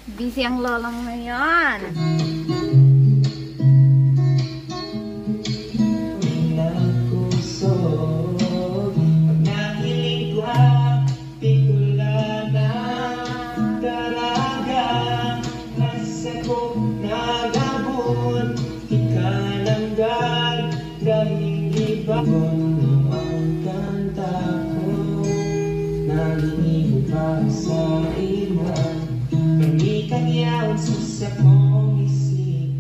Busy ang lola mo ngayon. Sa iwan, panikanyaw sa sakong isip.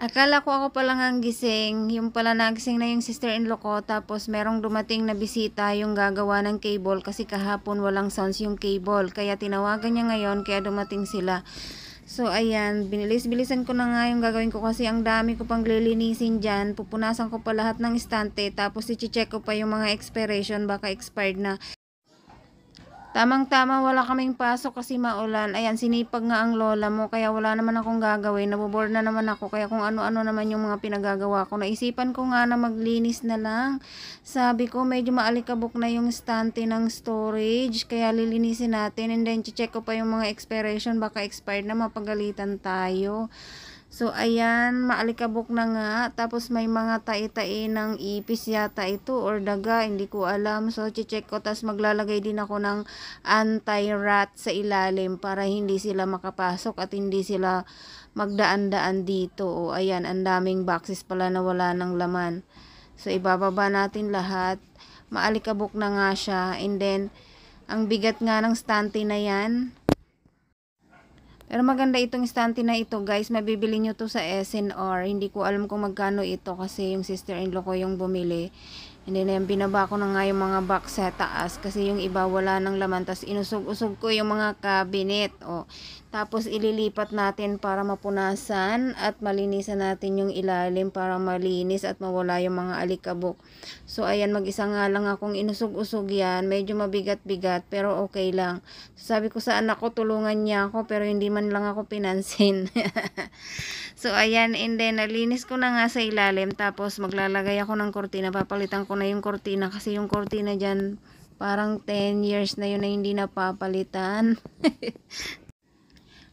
Akala ko ako pala ang gising, yung pala nagising na yung sister-in-law ko, tapos merong dumating na bisita yung gagawa ng cable kasi kahapon walang sounds yung cable, kaya tinawagan niya ngayon, kaya dumating sila. So ayan, binilis-bilisan ko na nga yung gagawin ko kasi ang dami ko pang lilinisin dyan, pupunasan ko pa lahat ng istante, tapos i-check ko pa yung mga expiration, baka expired na. Tamang-tama, wala kaming pasok kasi maulan. Ayan, sinipag nga ang lola mo, kaya wala naman akong gagawin. Naboboard na naman ako, kaya kung ano-ano naman yung mga pinagagawa ko. Naisipan ko nga na maglinis na lang. Sabi ko, medyo maalikabok na yung stante ng storage, kaya lilinisin natin. And then, check ko pa yung mga expiration, baka expired na, mapagalitan tayo. So, ayan, maalikabok na nga. Tapos, may mga tai-tai ng ipis yata ito or daga. Hindi ko alam. So, check ko. Tapos, maglalagay din ako ng anti-rat sa ilalim para hindi sila makapasok at hindi sila magdaan-daan dito. O, ayan, ang daming boxes pala na wala ng laman. So, ibababa natin lahat. Maalikabok na nga siya. And then, ang bigat nga ng stante na yan. Pero maganda itong stante na ito, guys. Mabibili nyo to sa SNR. Hindi ko alam kung magkano ito kasi yung sister-in-law ko yung bumili. And then, ayan, binaba ko na nga yung mga box sa taas kasi yung iba wala ng laman. Tapos, inusog-usog ko yung mga cabinet. O, tapos, ililipat natin para mapunasan at malinisan natin yung ilalim para malinis at mawala yung mga alikabok. So, ayan, mag-isa nga lang akong inusog-usog yan. Medyo mabigat-bigat, pero okay lang. So, sabi ko sa anak ko, tulungan niya ako, pero hindi man lang ako pinansin. So, ayan, and then, nalinis ko na nga sa ilalim. Tapos, maglalagay ako ng kortina. Papalitan ko na yung kortina kasi yung kortina dyan, parang 10 years na yun na hindi napapalitan.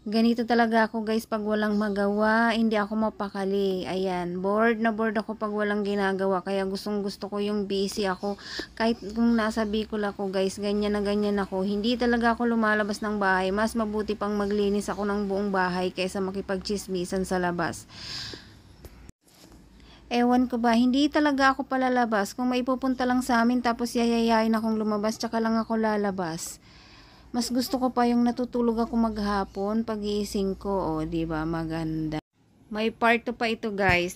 Ganito talaga ako, guys, pag walang magawa, hindi ako mapakali. Ayan, bored na bored ako pag walang ginagawa. Kaya gustong gusto ko yung busy ako. Kahit kung nasa Bicol ako, guys, ganyan na ganyan ako. Hindi talaga ako lumalabas ng bahay. Mas mabuti pang maglinis ako ng buong bahay kaysa makipagchismisan sa labas. Ewan ko ba, hindi talaga ako palalabas. Kung may pupunta lang sa amin tapos yayayain akong lumabas, tsaka lang ako lalabas. Mas gusto ko pa yung natutulog ako maghapon, pag-iising ko, o, diba, maganda. May part 2 pa ito, guys.